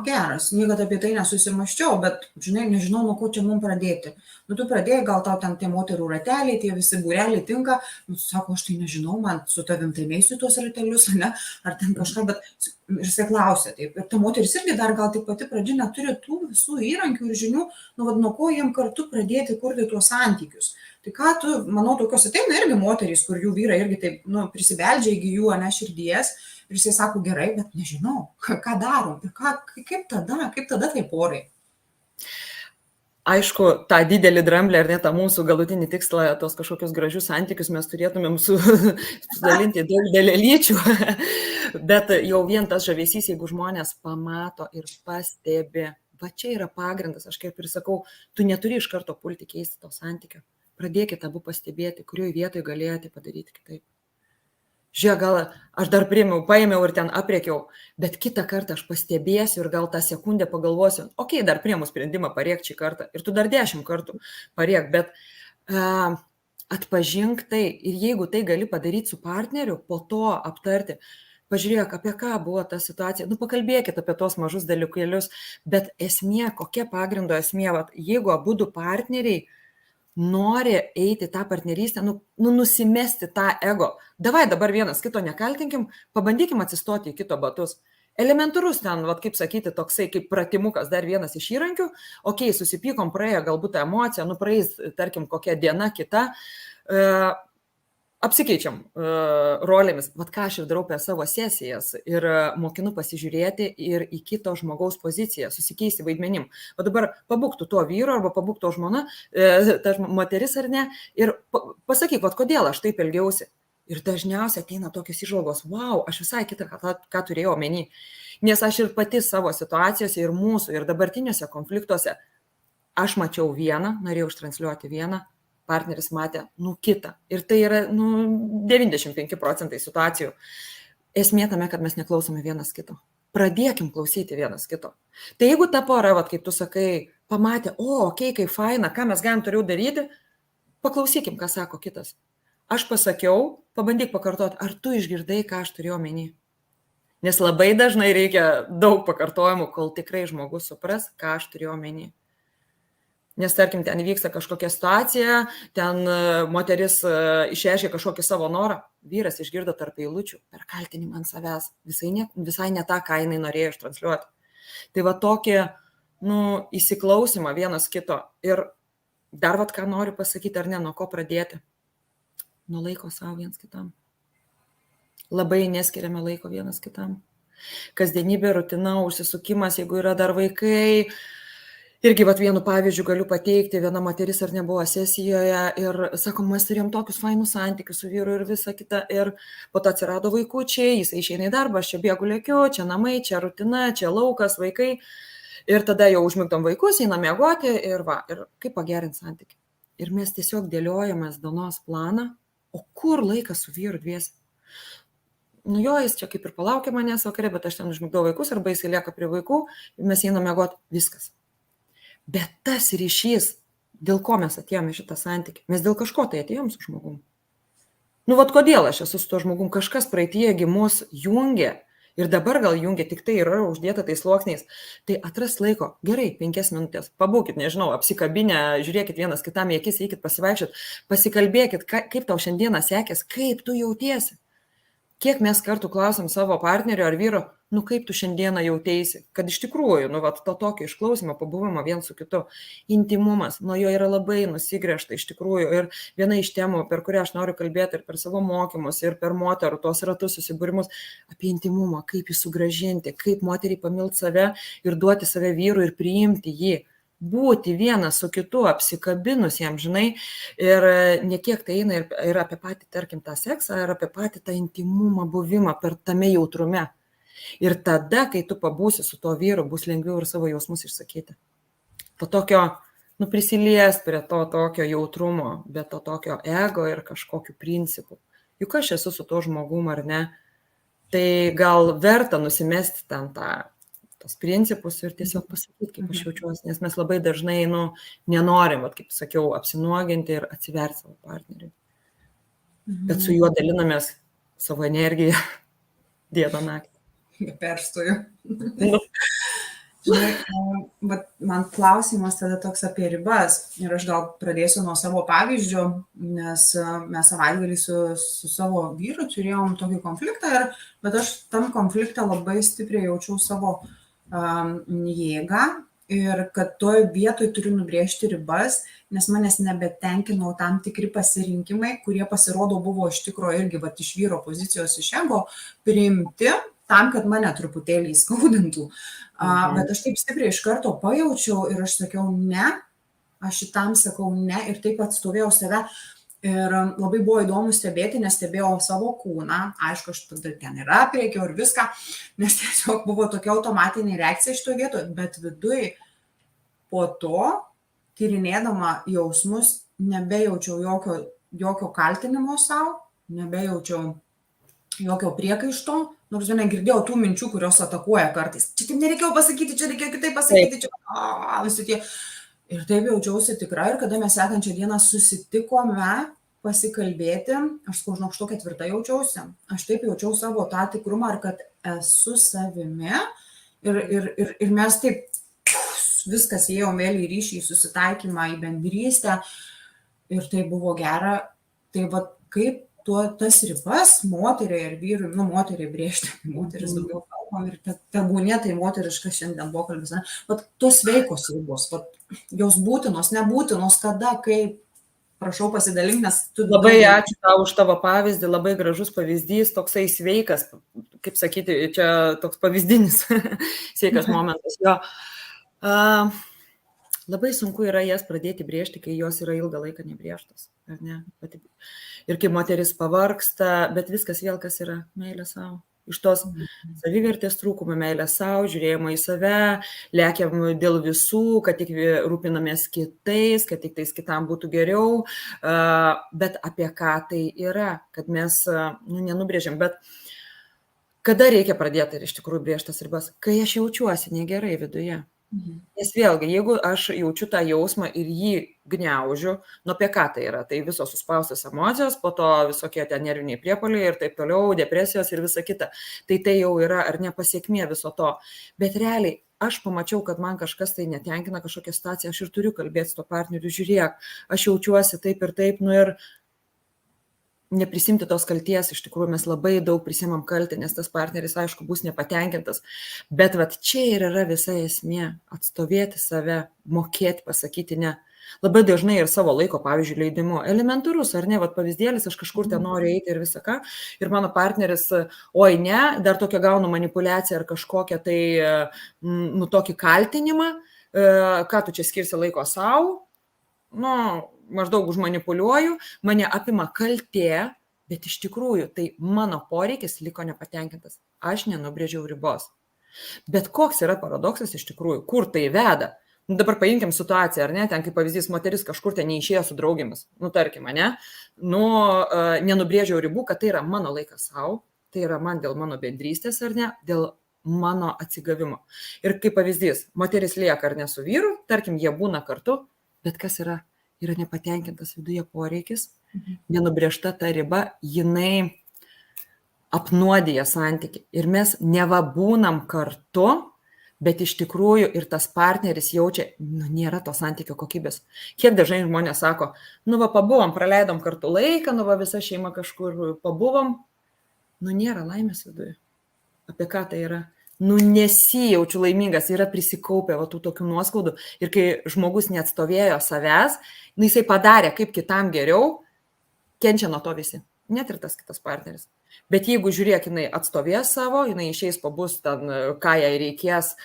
geras, niekada apie tai nesusimaščiau, bet, žinai, nežinau, nuo ko čia mums pradėti. Tu pradėjai, gal tau ten tie moterų rateliai, tie visi būreliai tinka, sako, aš tai nežinau, man su tavim tai neisiu tuos ratelius, ne, ar ten kažką, bet ir jisai klausė, taip, ir ta moteris irgi dar gal tik pati pradžia neturi tų visų įrankių ir žinių, nuo ko jiem kartu pradėti kurti tuos santykius. Tai ką tu, manau, tokios ateina irgi moterys, kur jų vyrai irgi taip, prisibeldžia iki jų, širdies, ir jisai sako, gerai, bet nežinau, ką darom, ir kaip tada tai porai. Aišku, tą didelį dramblį ar ne tą mūsų galutinį tikslą, tos kažkokius gražius santykius mes turėtumėm sudalinti daug dalelyčių, bet jau vien tas žavesys, jeigu žmonės pamato ir pastebi, va čia yra pagrindas, aš kaip ir sakau, tu neturi iš karto pulti keisti to santykio. Pradėkite abu pastebėti, kurioje vietoje galėjote padaryti kitaip. Žiūrėk, gal aš dar paėmiau ir ten apriekiau, bet kitą kartą aš pastebėsiu ir gal tą sekundę pagalvosiu, okei, dar priėmu sprendimą pariek šį kartą ir tu dar 10 kartų pariek, bet atpažink tai ir jeigu tai gali padaryti su partneriu, po to aptarti, pažiūrėk, apie ką buvo ta situacija, pakalbėkit apie tos mažus dalykėlius, bet esmė, kokia pagrindo esmė, jeigu abudu partneriai nori eiti tą partnerystę, nusimesti tą ego. Davai dabar vienas kito nekaltinkim, pabandykim atsistoti į kito batus. Elementarus ten, kaip sakyti, toksai kaip pratimukas, dar vienas iš įrankių. Okei, susipykom, praėjo galbūt tą emociją, praeis, tarkim, kokia diena kita. Apsikeičiam rolėmis, ką aš ir darau per savo sesijas ir mokinu pasižiūrėti ir į kito žmogaus poziciją, susikeisti vaidmenim. O dabar pabūk tu tuo vyru arba pabūk tuo žmona, ta moteris ar ne, ir pasakyk, kodėl aš taip elgiausi. Ir dažniausiai ateina tokios įžvalgos, wow, aš visai kitą, ką turėjau omeny. Nes aš ir pati savo situacijose ir mūsų, ir dabartiniuose konfliktuose, aš mačiau vieną, norėjau ištransliuoti vieną, partneris matė, kitą. Ir tai yra, 95% situacijų. Esmė tame, kad mes neklausome vienas kito. Pradėkim klausyti vienas kito. Tai jeigu ta pora, kaip tu sakai, pamatė, okei, kaip faina, ką mes galim toliau daryti, paklausykim, ką sako kitas. Aš pasakiau, pabandyk pakartoti, ar tu išgirdai, ką aš turėjau omeny. Nes labai dažnai reikia daug pakartojimų, kol tikrai žmogus supras, ką aš turėjau omeny. Nes, tarkim, ten vyksta kažkokia situacija, ten moteris išreiškia kažkokį savo norą, vyras išgirdo tarp eilučių per kaltinimą ant savęs, visai ne tą, ką jinai norėjo ištransliuoti. Tai va tokį, įsiklausimą vienas kito. Ir dar vat ką noriu pasakyti, ar ne, nuo ko pradėti? Nuo laiko savo vienas kitam. Labai neskiriame laiko vienas kitam. Kasdienybė, rutina, užsisukimas, jeigu yra dar vaikai. Irgi vat vienu pavyzdžiu galiu pateikti, viena moteris ar nebuvo sesijoje ir sakom, mes turėjom tokius fainus santykius su vyru ir visa kita. Ir po to atsirado vaikučiai, jis išeina į darbą, aš čia bėgu lėkiu, čia namai, čia rutina, čia laukas, vaikai. Ir tada jau užmigdom vaikus, einam miegoti ir kaip pagerinti santykį. Ir mes tiesiog dėliojamės dienos planą, o kur laikas su vyru dviesi? Jis čia kaip ir palaukia manęs vakare, bet aš ten užmigdau vaikus arba jis lieka prie vaikų ir mes einam miegoti, viskas. Bet tas ryšys, dėl ko mes atėjome šitą santykį, mes dėl kažko tai atėjom su žmogum. Vat kodėl aš esu su tuo žmogum, kažkas praeityje mus jungia ir dabar gal jungia, tik tai yra uždėta tais sluoksniais. Tai atras laiko, gerai, 5 minutės, pabūkit, nežinau, apsikabinę, žiūrėkit vienas kitam į akis, eikit pasivaikščiot, pasikalbėkit, kaip tau šiandieną sekės, kaip tu jautiesi. Kiek mes kartų klausom savo partnerio ar vyro, kaip tu šiandieną jauteisi, kad iš tikrųjų, to tokio išklausimo, pabuvimo vien su kitu, intimumas, nuo jo yra labai nusigręžta iš tikrųjų. Ir viena iš temų, per kurią aš noriu kalbėti ir per savo mokymus, ir per moterų tos ratus susibūrimus, apie intimumą, kaip jį sugrąžinti, kaip moteriai pamilti save ir duoti save vyrui ir priimti jį. Būti vienas su kitu, apsikabinus jam, žinai, ir ne kiek tai eina ir apie patį, tarkim, tą seksą, ir apie patį tą intimumą, buvimą per tame jautrume. Ir tada, kai tu pabūsi su tuo vyru, bus lengviau ir savo jausmus išsakyti. To tokio, prisilies prie to tokio jautrumo, bet to tokio ego ir kažkokių principų. Juk aš esu su tuo žmogum, ar ne? Tai gal verta nusimesti ten tos principus ir tiesiog pasakyti, kaip aš jaučiuosi, nes mes labai dažnai, nenorim, kaip sakiau, apsinuoginti ir atsiverti savo partneriui. Bet su juo dalinamės savo energiją dieną naktį. Perstoju. Žinai, man klausimas tada toks apie ribas ir aš gal pradėsiu nuo savo pavyzdžio, nes mes savaitgalį su savo vyru turėjom tokį konfliktą, bet aš tam konfliktą labai stipriai jaučiau savo jėgą ir kad toj vietoj turiu nubrėžti ribas, nes manęs nebetenkino tam tikri pasirinkimai, kurie pasirodo buvo iš tikrųjų irgi iš vyro pozicijos iš ego priimti tam, kad mane truputėlį įskaudintų. Bet aš taip stipriai iš karto pajaučiau ir aš sakiau ne, aš šitam sakau ne ir taip atstovėjau save. Ir labai buvo įdomu stebėti, nes stebėjau savo kūną, aišku, aš tada ten ir apriekiau ir viską, nes tiesiog buvo tokia automatinė reakcija iš to vieto, bet viduj po to, tyrinėdama jausmus, nebejaučiau jokio kaltinimo savo, nebejaučiau jokio priekaišto, nors negirdėjau tų minčių, kurios atakuoja kartais. Čia taip nereikėjo pasakyti, čia reikėjo kitaip pasakyti, čia visi tie. Ir taip jaučiausi tikra ir kada mes sekančią dieną susitikome pasikalbėti, aš žinau, aš to 4 jaučiausi, aš taip jaučiau savo tą tikrumą ir kad esu savimi ir mes taip viskas ėjo vėl į ryšį, į susitaikymą, į bendrystę ir tai buvo gera. Tai kaip tas ribas moteriai ir vyrui, moteriai brėžti, moteris daugiau kalbam ir tebūnė tai moteriškas šiandien pokalbis, tos sveikos ribos, jos būtinos, nebūtinos, kada, kaip, prašau pasidalink, nes tu... Labai ačiū tau už tavo pavyzdį, labai gražus pavyzdys, toksai sveikas, kaip sakyti, čia toks pavyzdinis sveikas momentas. Jo. Labai sunku yra jas pradėti brėžti, kai jos yra ilgą laiką nebrėžtos, ar ne? Ir kai moteris pavargsta, bet viskas vėl kas yra meilė savo. Iš tos savivertės trūkumo, meilė savo, žiūrėjimo į save, lėkiam dėl visų, kad tik rūpinamės kitais, kad tik tais kitam būtų geriau, bet apie ką tai yra, kad mes nenubrėžiam. Bet kada reikia pradėti ir iš tikrųjų brėžtas ribas? Kai aš jaučiuosi negerai viduje. Nes vėlgi, jeigu aš jaučiu tą jausmą ir jį gniaužiu, apie ką tai yra? Tai visos suspaustos emocijos, po to visokie ten nerviniai priepuoliai ir taip toliau, depresijos ir visa kita. Tai jau yra ar ne pasiekmė viso to. Bet realiai aš pamačiau, kad man kažkas tai netenkina kažkokią situaciją, aš ir turiu kalbėti su to partneriu, žiūrėk, aš jaučiuosi taip ir taip, ir neprisimti tos kalties, iš tikrųjų mes labai daug prisimam kaltę, nes tas partneris, aišku, bus nepatenkintas, bet vat čia ir yra visa esmė - atstovėti save, mokėti pasakyti ne. Labai dažnai ir savo laiko, pavyzdžiui, leidimu, elementarus, ar ne, vat pavyzdėlis, aš kažkur ten noriu eiti ir visą ką, ir mano partneris, oi ne, dar tokią gaunu manipulaciją ar kažkokią tai, nu, tokį kaltinimą, ką tu čia skirsi laiko savo, nu, maždaug užmanipuliuoju, mane apima kaltė, bet iš tikrųjų tai mano poreikis liko nepatenkintas. Aš nenubrėžiau ribos. Bet koks yra paradoksas iš tikrųjų, kur tai veda? Nu, dabar paimkim situaciją, ar ne, ten kaip pavyzdys, moteris kažkur ten neišėjo su draugėmis, nu, tarkim, ne, nu, nenubrėžiau ribų, kad tai yra mano laikas savo, tai yra man dėl mano bendrystės, ar ne, dėl mano atsigavimo. Ir kaip pavyzdys, moteris lieka ar ne su vyru, tarkim, jie būna kartu, bet kas yra nepatenkintas viduje poreikis, nenubrėžta ta riba, jinai apnuodija santykį. Ir mes neva būnam kartu, bet iš tikrųjų ir tas partneris jaučia, nu, nėra to santykio kokybės. Kiek dažnai žmonės sako, nu, va, pabuvom, praleidom kartu laiką, nu, va, visa šeima kažkur pabuvom, nu, nėra laimės viduje. Apie ką tai yra? Nu, nesijaučiu laimingas, yra prisikaupę va, tų tokių nuoskaudų. Ir kai žmogus neatstovėjo savęs, nu, jisai padarė kaip kitam geriau, kenčia nuo to visi. Net ir tas kitas partneris. Bet jeigu žiūrėk, jinai atstovės savo, jinai išeis pabus ten, ką jai reikės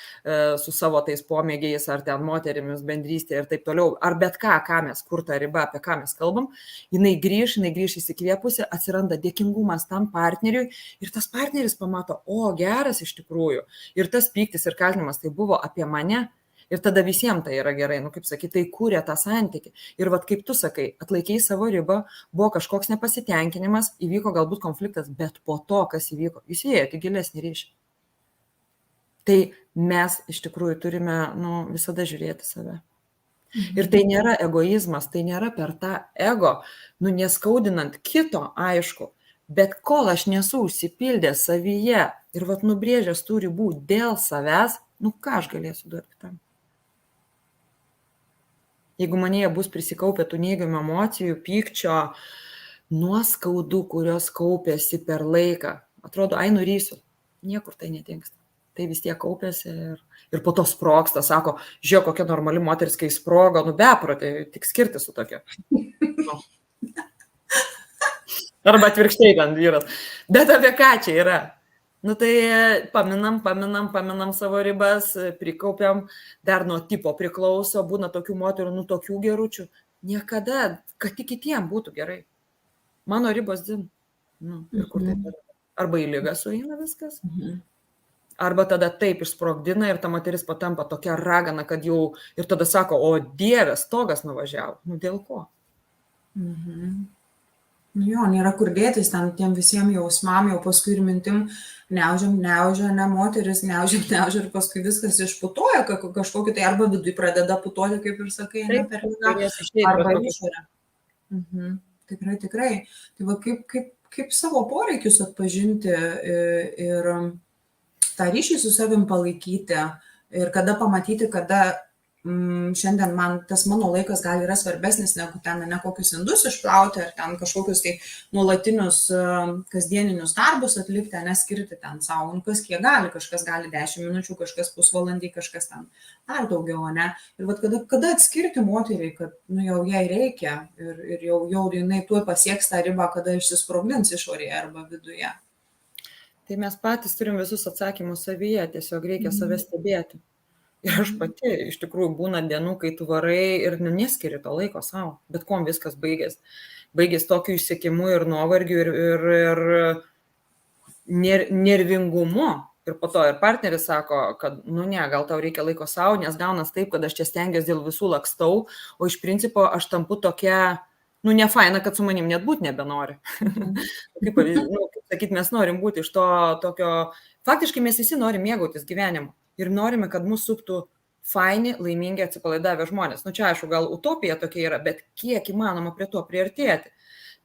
su savo tais pomėgiais, ar ten moterimis bendrystė ir taip toliau, ar bet ką mes, kur ta riba, apie ką mes kalbam, jinai grįž įsikvėpusi, atsiranda dėkingumas tam partneriui ir tas partneris pamato, o geras iš tikrųjų. Ir tas pyktis ir kaltinimas tai buvo apie mane. Ir tada visiems tai yra gerai, nu, kaip sakyti, tai kūrė tą santykį. Ir vat kaip tu sakai, atlaikiai savo ribą, buvo kažkoks nepasitenkinimas, įvyko galbūt konfliktas, bet po to, kas įvyko, jūs įėjote gilesnį ryšį. Tai mes iš tikrųjų turime, nu, visada žiūrėti save. Ir tai nėra egoizmas, tai nėra per tą ego, nu, neskaudinant kito, aišku, bet kol aš nesu užsipildęs savyje ir vat nubrėžęs tų ribų dėl savęs, nu, ką aš galėsiu duoti kitam? Jeigu manėje bus prisikaupę tų neigiamų emocijų, pykčio, nuoskaudų, kurios kaupėsi per laiką, atrodo, ai nurysiu, niekur tai netingsta. Tai vis tiek kaupėsi ir po to sprogsta, sako, žiūrėk, kokia normali moteris, kai sprogo, nu beprotė, tik skirti su tokia. Nu. Arba atvirkščiai ten vyras. Bet apie ką čia yra? Nu tai paminam savo ribas, prikaupiam, dar nuo tipo priklauso, būna tokių moterų, nu tokių geručių. Niekada, kad tik kitiem būtų gerai. Mano ribos din. Nu, ir kur tai yra? Arba į lygą sueina viskas, arba tada taip išsprogdina ir ta moteris patampa tokia ragana, kad jau ir tada sako, o Dieve, stogas nuvažiavo. Nu dėl ko? Nu jo, nėra kur dėtis ten tiem visiems jausmam, jau paskui ir mintim neužia, ne moteris, neužia ir paskui viskas išputoja kažkokį tai arba vidui pradeda putoti, kaip ir sakai, ne per lygą, arba išorę. Tikrai. Tai va kaip savo poreikius atpažinti ir tą ryšį su savim palaikyti ir kada pamatyti, kada šiandien man tas mano laikas gal yra svarbesnis negu ten ne kokius indus išplauti ar ten kažkokius tai nuolatinius kasdieninius darbus atlikti, neskirti ten savo, nu kas kiek gali, kažkas gali 10 minučių, kažkas pusvalandį, kažkas ten dar daugiau, ne? Ir vat kada atskirti moteriai, kad nu jau jai reikia ir jau jinai tuoj pasieks tą ribą, kada išsisprogdins išorėje arba viduje. Tai mes patys turim visus atsakymus savyje, tiesiog reikia save stebėti. Ir aš pati, iš tikrųjų, būna dienų, kai tu varai ir neskiri to laiko savo, bet kuom viskas baigės. Baigės tokiu išsekimu ir nuovargiu ir nervingumu. Ir po to ir partneris sako, kad, nu ne, gal tau reikia laiko savo, nes gaunas taip, kad aš čia stengiuosi dėl visų lakstau, o iš principo aš tampu tokia, nu nefaina, kad su manim net būti nebenori. Kaip sakyt, mes norim būti iš to tokio, faktiškai mes visi norim mėgautis gyvenimu. Ir norime, kad mūsų suptų faini, laimingi, atsipalaidavę žmonės. Nu čia aišku, gal utopija tokia yra, bet kiek įmanoma prie to priartėti.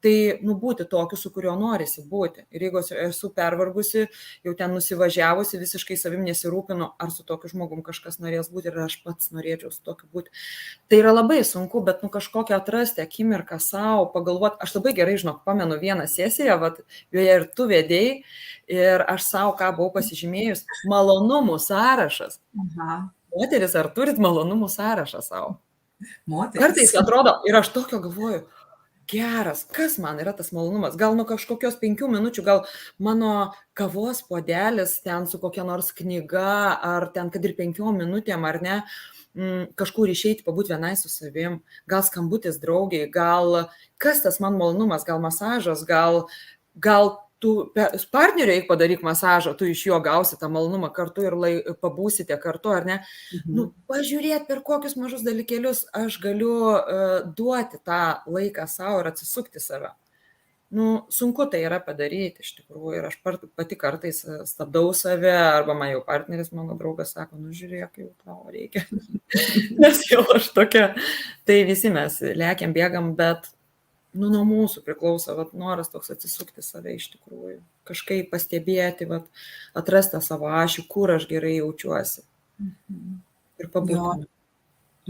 tai būti tokiu, su kuriuo norisi būti. Ir jeigu esu pervargusi, jau ten nusivažiavusi, visiškai savim nesirūpinu, ar su tokiu žmogum kažkas norės būti ir aš pats norėčiau su tokiu būti. Tai yra labai sunku, bet kažkokią atrasti akimirką savo, pagalvoti. Aš labai gerai, pamenu vieną sesiją, joje ir tu vedėjai, ir aš savo, ką buvau pasižymėjus, malonumų sąrašas. Aha. Moteris, ar turit malonumų sąrašą savo? Moteris. Kartais atrodo, ir aš tokio galvoju, geras, kas man yra tas malonumas? Gal nuo kažkokios 5 minučių, gal mano kavos puodelis ten su kokia nors knyga, ar ten kad ir 5 minutėm, ar ne, kažkur išeiti, pabūti vienai su savim, gal skambutis draugiai, gal kas tas man malonumas, gal masažas, gal tu partneriui eik padaryk masažą, tu iš jo gausi tą malonumą kartu ir pabūsite kartu, ar ne? Pažiūrėti, per kokius mažus dalykėlius aš galiu duoti tą laiką savo ir atsisukti save. Sunku tai yra padaryti iš tikrųjų ir aš pati kartais stabdau save, arba man jau partneris, mano draugas sako, žiūrėk, jau tau reikia. Nes jau aš tokia, tai visi mes lėkiam, bėgam, bet nuo mūsų priklauso, noras toks atsisukti save iš tikrųjų, kažkaip pastebėti, atrasti savo ašį, kur aš gerai jaučiuosi. Ir pabūti.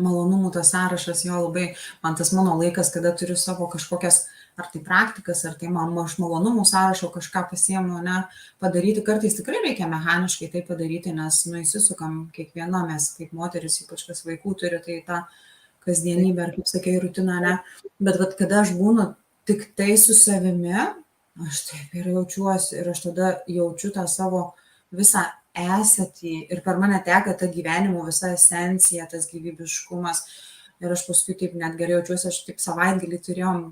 Malonumų tas sąrašas, jo labai, man tas mano laikas, kada turiu savo kažkokias, ar tai praktikas, ar tai aš malonumų sąrašo kažką pasiemu, padaryti, kartais tikrai reikia mechaniškai tai padaryti, nes įsisukam kiekviena, mes kaip moteris, ypač kas vaikų turi, tai tą kasdienybę, ar kaip sakei, rutiną, bet kada aš būnu tik tai su savimi, aš taip ir jaučiuosi ir aš tada jaučiu tą savo visą esatį ir per mane teka ta gyvenimo visa esencija, tas gyvybiškumas ir aš paskui taip net gerai jaučiuosi, aš taip savaitgalį turėjom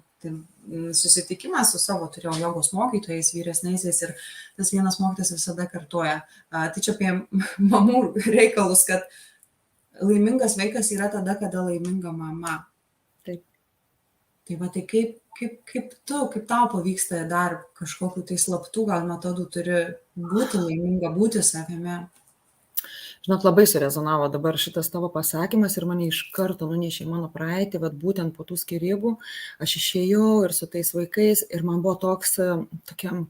susitikimą su savo, turėjau jogos mokytojais, vyresniaisiais ir tas vienas mokytojas visada kartoja, tai čia apie mamų reikalus, kad laimingas vaikas yra tada, kada laiminga mama. Taip. Tai kaip tau pavyksta dar kažkokiu tai slaptų gal metodų turi būti laiminga, būti savimi? Žinok, labai surezonavo dabar šitas tavo pasakymas ir mane iš karto nunešė į mano praeitį, būtent po tų skyrybų aš išėjau ir su tais vaikais ir man buvo tokiam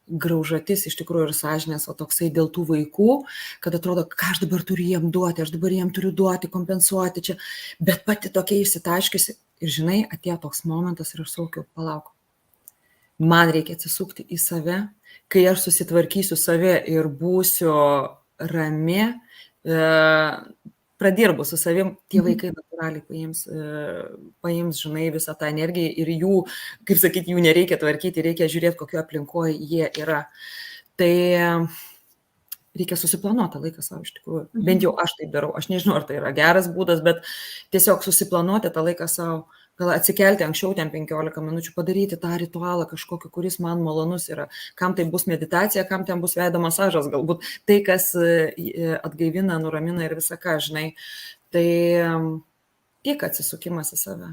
graužatis iš tikrųjų ir sąžinės, toksai dėl tų vaikų, kad atrodo, ką aš dabar turiu jiem duoti, aš dabar jiem turiu duoti, kompensuoti čia, bet pati tokia išsitaškiusi ir žinai, atėjo toks momentas ir aš saukiau, palauk. Man reikia atsisukti į save, kai aš susitvarkysiu save ir būsiu rami, pradirbu su savim, tie vaikai natūraliai paims, žinai, visą tą energiją ir jų, kaip sakyti, jų nereikia tvarkyti, reikia žiūrėti, kokio aplinkoje jie yra. Tai reikia susiplanuoti laiką savo iš tikrųjų. Bent jau aš taip darau. Aš nežinau, ar tai yra geras būdas, bet tiesiog susiplanuoti tą laiką savo, gal atsikelti anksčiau ten 15 minučių, padaryti tą ritualą kažkokį, kuris man malonus yra. Kam tai bus meditacija, kam ten bus veido masažas, galbūt tai, kas atgaivina, nuramina ir visą ką, žinai. Tai tik atsisukimas į save.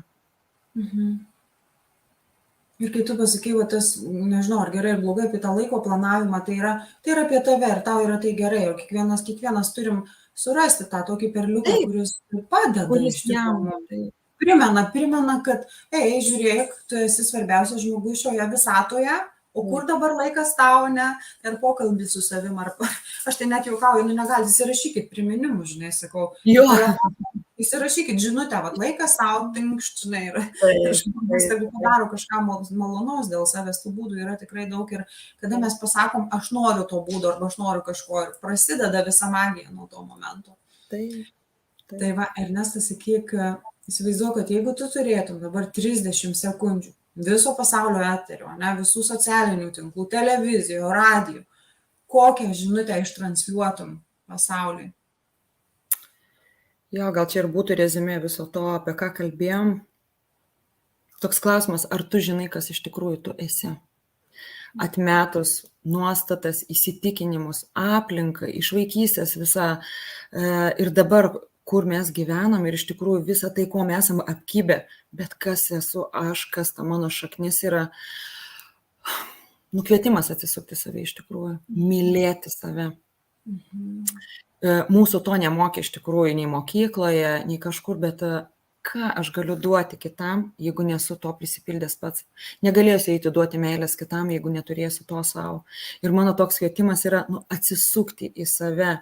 Ir kai tu pasakai, tas, nežinau, ar gerai ar blogai apie tą laiko planavimą, tai yra apie tave ir tau yra tai gerai, ir kiekvienas turim surasti tą tokį perliuką, kuris padeda. Kuris jam, tai Primena, kad, žiūrėk, tu esi svarbiausias žmogus šioje visatoje, o kur dabar laikas tau, ne? Ir pokalbį su savim, aš tai net juokauju, negali, įsirašykit priminimų, žinai, sakau. Įsirašykit žinutę, laikas tau, tinkšt, žinai, ir žmogus, jeigu padaro kažką malonaus dėl savęs, tų būdų yra tikrai daug ir kada mes pasakom, aš noriu to būdo, arba aš noriu kažko ir prasideda visa magija nuo to momento. Tai va, Ernestas, sakyk, įsivaizduoju, kad jeigu tu turėtum dabar 30 sekundžių viso pasaulio eterio, visų socialinių tinklų, televizijų, radijų, kokią žinutę ištransliuotum pasauliui? Jo, gal čia ir būtų rezumė viso to, apie ką kalbėjom. Toks klausimas, ar tu žinai, kas iš tikrųjų tu esi? Atmetus nuostatas, įsitikinimus, aplinką, iš vaikystės visą ir dabar kur mes gyvenam ir iš tikrųjų visą tai, ko mes esam apkibę, bet kas esu aš, kas ta mano šaknis yra, kvietimas atsisukti save iš tikrųjų, mylėti save. Mūsų to nemokė iš tikrųjų nei mokykloje, nei kažkur, bet ką aš galiu duoti kitam, jeigu nesu to prisipildęs pats. Negalėsiu eiti duoti meilės kitam, jeigu neturėsiu to savo. Ir mano toks kvietimas yra atsisukti į save.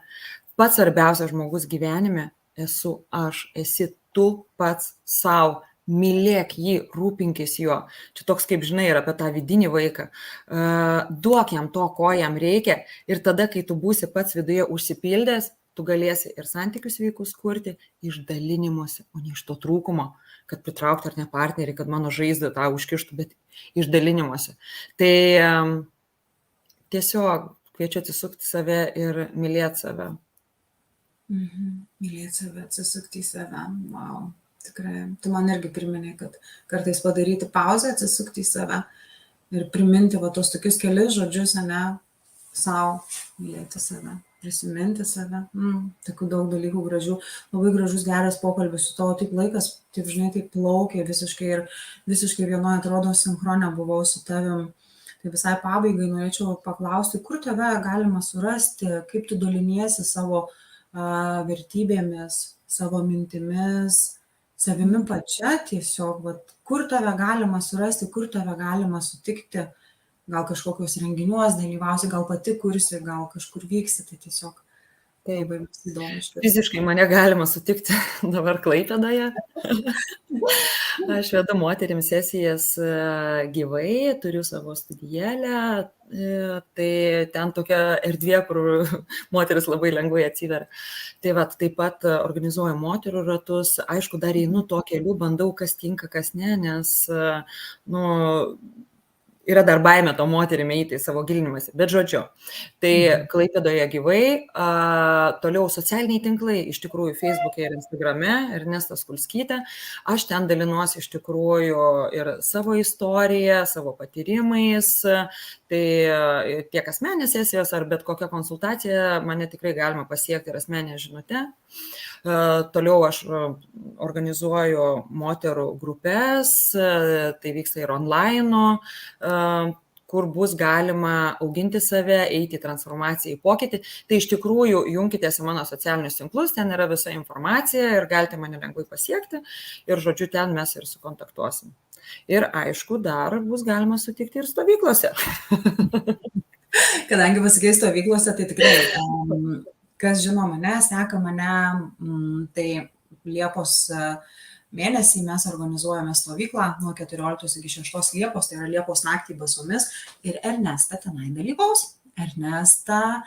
Pats svarbiausias žmogus gyvenime esu aš, esi tu pats savo. Mylėk jį, rūpinkis juo. Čia toks, kaip žinai, yra apie tą vidinį vaiką. Duok jam to, ko jam reikia, ir tada, kai tu būsi pats viduje užsipildęs, tu galėsi ir santykius sveikus kurti iš dalinimuose, o ne iš to trūkumo, kad pritraukti ar ne partnerį, kad mano žaizdą tą užkištų, bet iš dalinimuose. Tai tiesiog kviečiu atsisukti save ir mylėti save. Mylėti save, atsisukti į save. Wow. Tikrai, tu man irgi priminė, kad kartais padaryti pauzę, atsisukti į save ir priminti tos tokius kelis žodžius, savo, mylėti save, prisiminti save. Tokių daug dalykų gražių, labai gražus, geras pokalbis su tavo, taip laikas, taip žinai, taip plaukė visiškai ir visiškai vienoje, atrodo, sinchronė buvau su tavim. Tai visai pabaigai norėčiau paklausti, kur tave galima surasti, kaip tu daliniesi savo vertybėmis, savo mintimis, savimi pačia tiesiog, kur tave galima surasti, kur tave galima sutikti, gal kažkokios renginiuos dalyvausi, gal pati kursi, gal kažkur vyksi, tai tiesiog labai įdomu. Fiziškai mane galima sutikti dabar Klaipėdoje. Aš vedu moterims sesijas gyvai, turiu savo studijėlę, tai ten tokia erdvė, kur moteris labai lengvai atsiveria. Tai taip pat organizuoju moterų ratus, aišku, dar einu tuo keliu, bandau, kas tinka, kas ne, nes, yra dar baimė to moterimi eiti į savo gilinimąsi, bet žodžiu. Tai Klaipėdoje gyvai, toliau socialiniai tinklai, iš tikrųjų Facebook'e ir Instagram'e, Ernesta Skulskytė. Aš ten dalinuosi iš tikrųjų ir savo istoriją, savo patyrimais. Tai tiek asmeninės sesijos ar bet kokia konsultacija mane tikrai galima pasiekti ir asmeninę žinutę. Toliau aš organizuoju moterų grupės, tai vyksta ir online, kur bus galima auginti save, eiti į transformaciją, į pokytį. Tai iš tikrųjų junkitės į mano socialinius tinklus, ten yra visa informacija ir galite mane lengvai pasiekti ir žodžiu ten mes ir sukontaktuosim. Ir aišku, dar bus galima sutikti ir stovyklose. Kadangi pasakei stovyklose, tai tikrai, kas žino mane, seka mane, tai Liepos mėnesį mes organizuojame stovyklą nuo 14 iki 6 Liepos, tai yra Liepos naktį basomis ir Ernesta tenai dalyvaus. Ernesta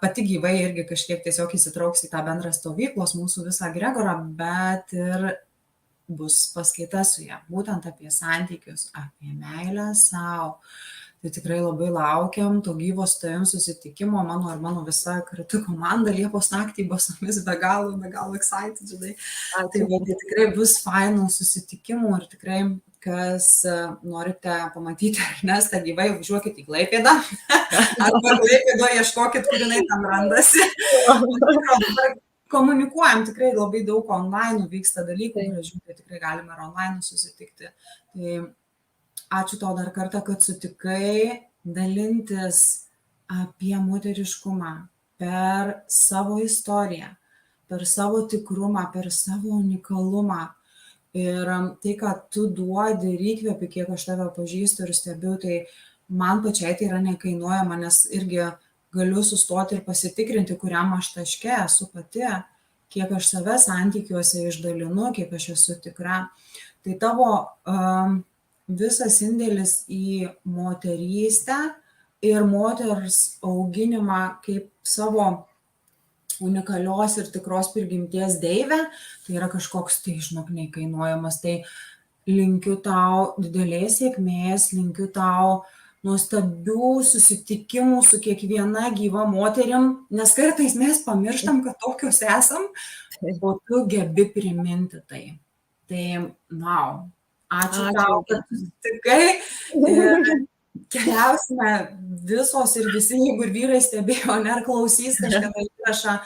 pati gyvai irgi kažkiek tiesiog įsitrauks į tą bendrą stovyklos mūsų visą Gregorą, bet ir bus paskaita su ją, būtent apie santykius, apie meilę savo. Tai tikrai labai laukiam to gyvo su tavim susitikimo, mano ir mano visa kartu komanda Liepos naktį basomis be galo excited, žinai. Tai tikrai bus fainų susitikimų ir tikrai, kas norite pamatyti Ernestą gyvai, važiuokit į Klaipėdą. Arba Klaipėdo ieškokit, kur jinai tam randasi. Komunikuojam, tikrai labai daug online vyksta dalykų, gražių, tai tikrai galime ir online susitikti. Tai ačiū tau dar kartą, kad sutikai dalintis apie moteriškumą per savo istoriją, per savo tikrumą, per savo unikalumą. Ir tai, ką tu duodi ir įkvėpi, kiek aš tave pažįstu ir stebiu, tai man pačiai tai yra nekainuojama, nes irgi galiu sustoti ir pasitikrinti, kuriam aš taške esu pati, kiek aš save santykiuose išdalinu, kiek aš esu tikra. Tai tavo visas indėlis į moterystę ir moters auginimą kaip savo unikalios ir tikros prigimties deivę, tai yra kažkoks, tai žinok, neįkainuojamas. Tai linkiu tau didelės sėkmės, linkiu tau nuostabių susitikimų su kiekviena gyva moterim, nes kartais mes pamirštam, kad tokios esam, o tu gebi priminti tai. Tai, wow. Ačiū tau, kad susitikai ir keliausime visos ir visi, jeigu ir vyrai stebėjo, ar klausys kažkada įrašą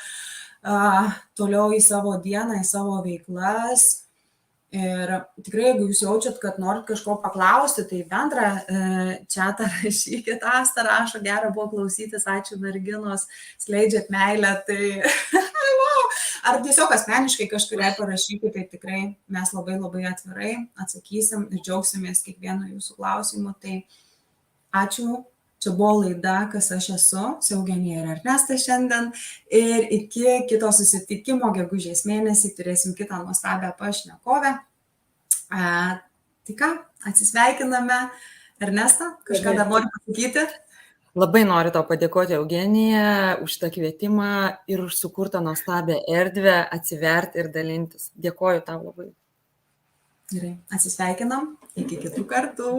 toliau į savo dieną, į savo veiklas. Ir tikrai, jeigu jūs jaučiat, kad norit kažko paklausti, tai bendrą čatą rašykit, Asta rašo, gera buvo klausytis, ačiū merginos, skleidžiat meilę, tai ar tiesiog asmeniškai kažkuriai parašykite, tai tikrai mes labai labai atvirai atsakysim ir džiaugsimės kiekvieno jūsų klausimu. Tai ačiū. Čia buvo laida, kas aš esu, su Eugenija ir Ernestas šiandien. Ir iki kito susitikimo, gegužės mėnesį, turėsim kitą nuostabią pašnekovę. Tai ką, atsisveikiname. Ernesta, kažką dar noriu pasakyti? Labai noriu tau padėkoti, Eugenija, už tą kvietimą ir už sukurtą nuostabią erdvę atsiverti ir dalintis. Dėkoju tau labai. Gerai, atsisveikinam. Iki kitų kartų.